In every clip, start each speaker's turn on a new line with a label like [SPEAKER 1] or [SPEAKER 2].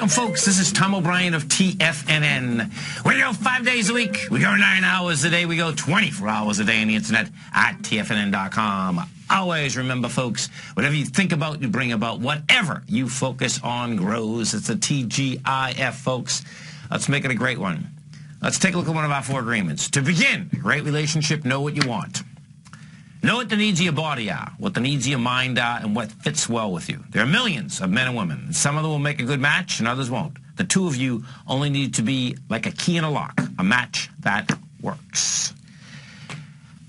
[SPEAKER 1] Welcome, folks. This is Tom O'Brien of TFNN. We go 5 days a week. We go 9 hours a day. We go 24 hours a day on the internet at TFNN.com. Always remember, folks, whatever you think about, you bring about. Whatever you focus on grows. It's a TGIF, folks. Let's make it a great one. Let's take a look at one of our 4 agreements. To begin, a great relationship, know what you want. Know what the needs of your body are, what the needs of your mind are, and what fits well with you. There are millions of men and women, and some of them will make a good match, and others won't. The two of you only need to be like a key in a lock, a match that works.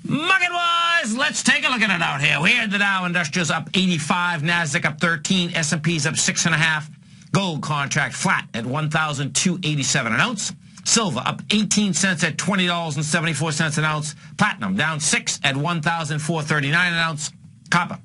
[SPEAKER 1] Market-wise, let's take a look at it out here. We had the Dow Industrials up 85, NASDAQ up 13, S&P's up 6.5, gold contract flat at $1,287 an ounce. Silver up 18 cents at $20.74 an ounce. Platinum down 6 at $1,439 an ounce. Copper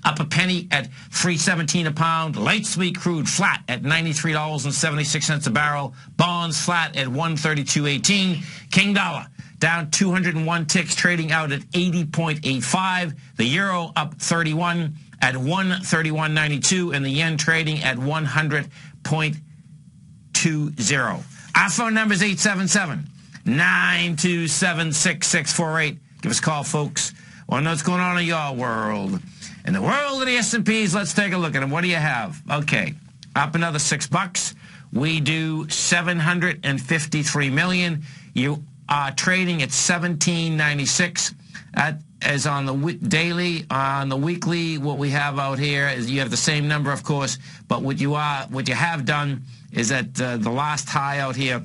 [SPEAKER 1] up a penny at $3.17 a pound. Light sweet crude flat at $93.76 a barrel. Bonds flat at $132.18. King dollar down 201 ticks, trading out at 80.85. The euro up 31 at 131.92, and the yen trading at 100.20. Our phone number is 877-927-6648. Give us a call, folks. Want to know what's going on in your world. In the world of the S&Ps, let's take a look at them. What do you have? Okay, up another $6. We do $753 million. You are trading at $17.96. That is on the daily. On the weekly, what we have out here is you have the same number, of course, but what you have done is that the last high out here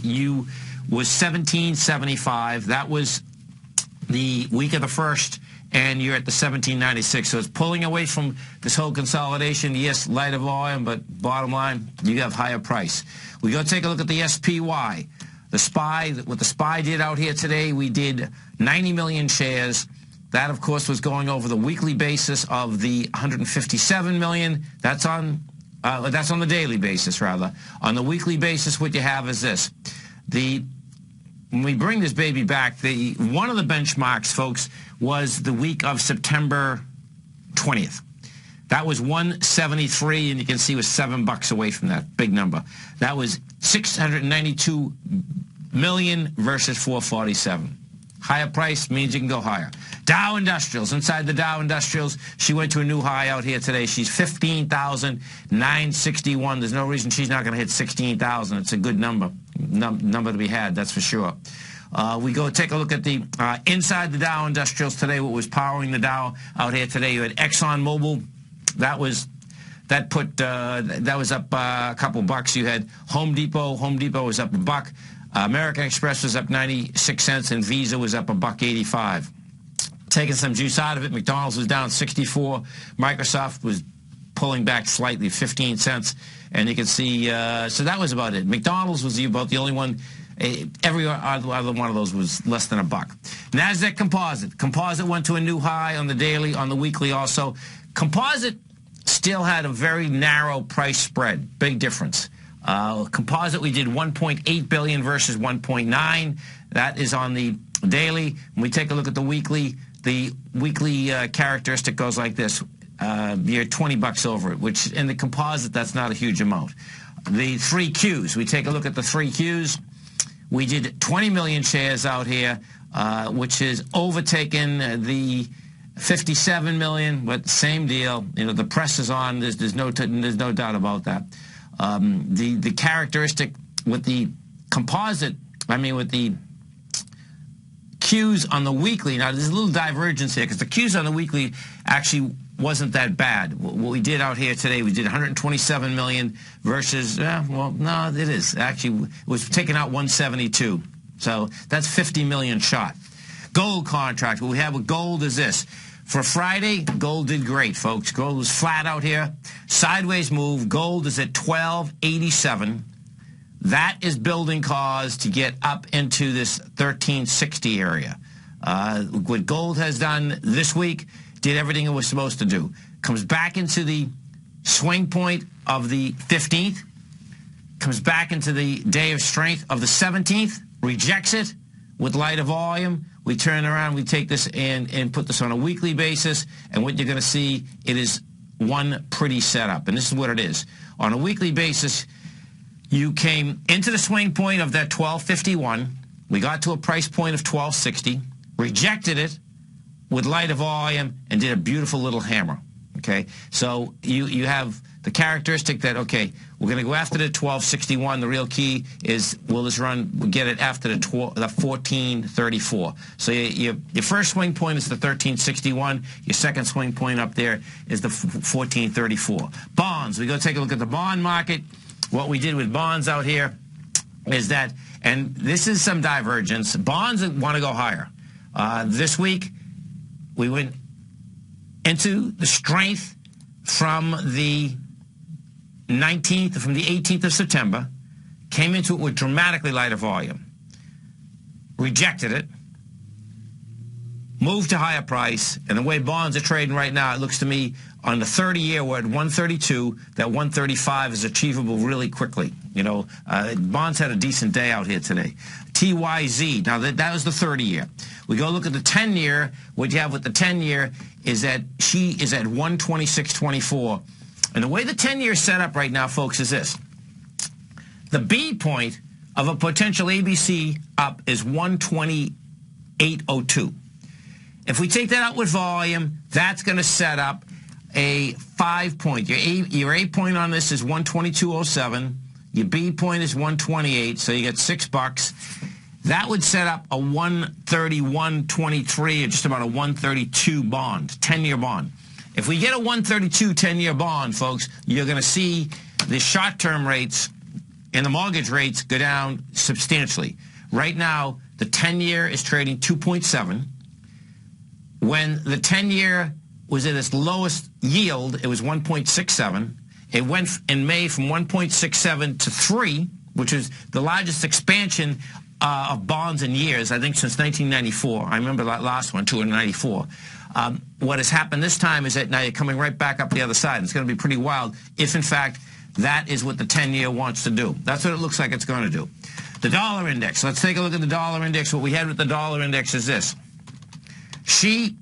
[SPEAKER 1] was $17.75. That was the week of the 1st, and you're at the $17.96. So it's pulling away from this whole consolidation. Yes, lighter volume, but bottom line, you have higher price. We go take a look at the SPY. What the SPY did out here today, we did 90 million shares. That, of course, was going over the weekly basis of the 157 million. That's on the daily basis, rather. On the weekly basis, what you have is this. When we bring this baby back, one of the benchmarks, folks, was the week of September 20th. That was 173, and you can see it was $7 away from that big number. That was 692 million versus 447. Higher price means you can go higher. Dow Industrials. Inside the Dow Industrials, she went to a new high out here today. She's 15,961. There's no reason she's not going to hit 16,000. It's a good number to be had, that's for sure. We go take a look at the inside the Dow Industrials today. What was powering the Dow out here today? You had ExxonMobil. That was up a couple bucks. You had Home Depot. Home Depot was up $1. American Express was up 96 cents, and Visa was up $1.85. Taking some juice out of it, McDonald's was down 64. Microsoft was pulling back slightly, 15 cents. And you can see, so that was about it. McDonald's was about the only one. Every other one of those was less than $1. NASDAQ Composite. Composite went to a new high on the daily, on the weekly also. Composite still had a very narrow price spread. Big difference. Composite, we did 1.8 billion versus 1.9. That is on the daily. When we take a look at the weekly characteristic goes like this. You're $20 over it, which in the composite, that's not a huge amount. The 3 Qs, we take a look at the 3 Qs. We did 20 million shares out here, which is overtaken the 57 million, but same deal. You know, the press is on. There's no doubt about that. The characteristic with the composite, with the Qs on the weekly, now there's a little divergence here because the Qs on the weekly actually wasn't that bad. What we did out here today, we did 127 million versus, no, it is. Actually, it was taking out 172. So that's 50 million shot. Gold contract, what we have with gold is this. For Friday, gold did great, folks. Gold was flat out here. Sideways move. Gold is at 1287. That is building cause to get up into this 1360 area. What gold has done this week, did everything it was supposed to do. Comes back into the swing point of the 15th. Comes back into the day of strength of the 17th. Rejects it with lighter volume. We turn around, we take this and put this on a weekly basis, and what you're going to see, it is one pretty setup, and this is what it is. On a weekly basis, you came into the swing point of that 1251. We got to a price point of 1260, rejected it with lighter volume, and did a beautiful little hammer. Okay, so you have the characteristic that, okay, we're going to go after the 1261. The real key is, will this run, we'll get it after the 1434. So your first swing point is the 1361. Your second swing point up there is the 1434. Bonds, we go take a look at the bond market. What we did with bonds out here is that, and this is some divergence, bonds want to go higher. This week, we went into the strength from the 19th, from the 18th of September, came into it with dramatically lighter volume, rejected it, moved to higher price, and the way bonds are trading right now, it looks to me on the 30-year, we're at 132, that 135 is achievable really quickly. You know, bonds had a decent day out here today. TYZ, now that was the 30-year. We go look at the 10-year. What you have with the 10-year is that she is at 126.24. And the way the 10-year is set up right now, folks, is this. The B point of a potential ABC up is 128.02. If we take that out with volume, that's going to set up a 5-point. Your A point on this is 122.07. Your B point is 128, so you get $6. That would set up a 131.23, or just about a 132 bond, 10-year bond. If we get a 132 10-year bond, folks, you're going to see the short-term rates and the mortgage rates go down substantially. Right now, the 10-year is trading 2.7. When the 10-year was at its lowest yield, it was 1.67. It went in May from 1.67 to 3, which is the largest expansion of bonds in years, I think, since 1994. I remember that last one, 294. What has happened this time is that now you're coming right back up the other side. It's going to be pretty wild if, in fact, that is what the 10-year wants to do. That's what it looks like it's going to do. The dollar index. Let's take a look at the dollar index. What we had with the dollar index is this. She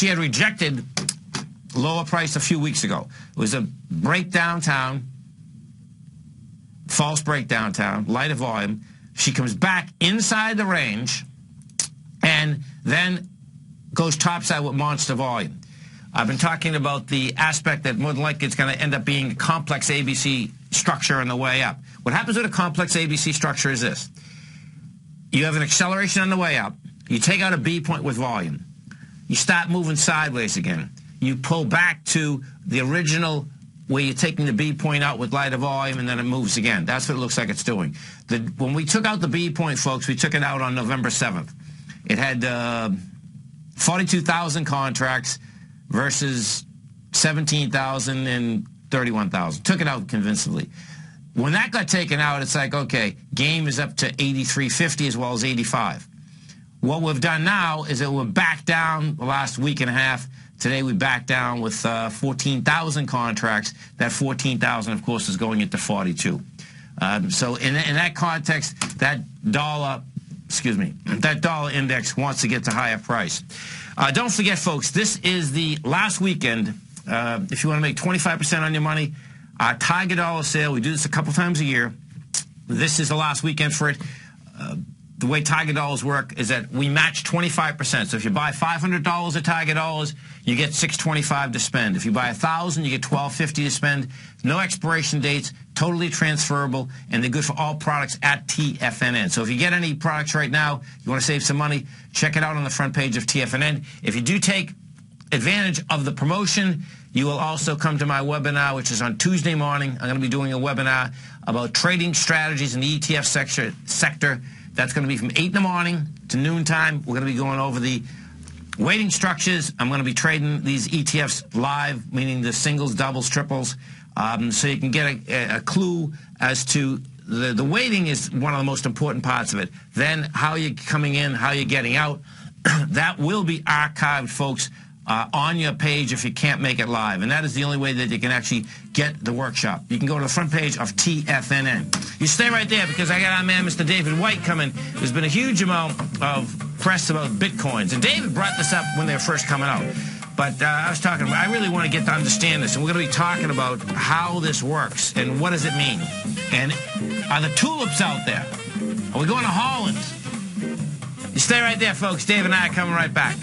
[SPEAKER 1] had rejected lower price a few weeks ago. It was a break downtown, false break downtown, lighter volume. She comes back inside the range and then goes topside with monster volume. I've been talking about the aspect that more than likely it's going to end up being a complex ABC structure on the way up. What happens with a complex ABC structure is this. You have an acceleration on the way up. You take out a B point with volume. You start moving sideways again. You pull back to the original where you're taking the B point out with lighter volume, and then it moves again. That's what it looks like it's doing. When we took out the B point, folks, we took it out on November 7th. It had 42,000 contracts versus 17,000 and 31,000. Took it out convincingly. When that got taken out, it's like, okay, game is up to 83.50 as well as 85. What we've done now is that we're back down the last week and a half. Today we back down with 14,000 contracts. That 14,000, of course, is going into 42. So in that context, that dollar index wants to get to higher price. Don't forget, folks, this is the last weekend. If you want to make 25% on your money, our Tiger Dollar sale, we do this a couple times a year. This is the last weekend for it. The way Tiger Dollars work is that we match 25%. So if you buy $500 at Tiger Dollars, you get $625 to spend. If you buy $1,000, you get $1,250 to spend. No expiration dates, totally transferable, and they're good for all products at TFNN. So if you get any products right now, you want to save some money, check it out on the front page of TFNN. If you do take advantage of the promotion, you will also come to my webinar, which is on Tuesday morning. I'm going to be doing a webinar about trading strategies in the ETF sector. That's going to be from 8 in the morning to noontime. We're going to be going over the weighting structures. I'm going to be trading these ETFs live, meaning the singles, doubles, triples, so you can get a clue as to the weighting is one of the most important parts of it. Then how you're coming in, how you're getting out. That will be archived, folks, on your page if you can't make it live. And that is the only way that you can actually get the workshop. You can go to the front page of TFNN. You stay right there because I got our man, Mr. David White, coming. There's been a huge amount of press about Bitcoins. And David brought this up when they were first coming out. But I was talking, I really want to get to understand this, and we're going to be talking about how this works and what does it mean. And are the tulips out there? Are we going to Holland? You stay right there, folks. Dave and I are coming right back.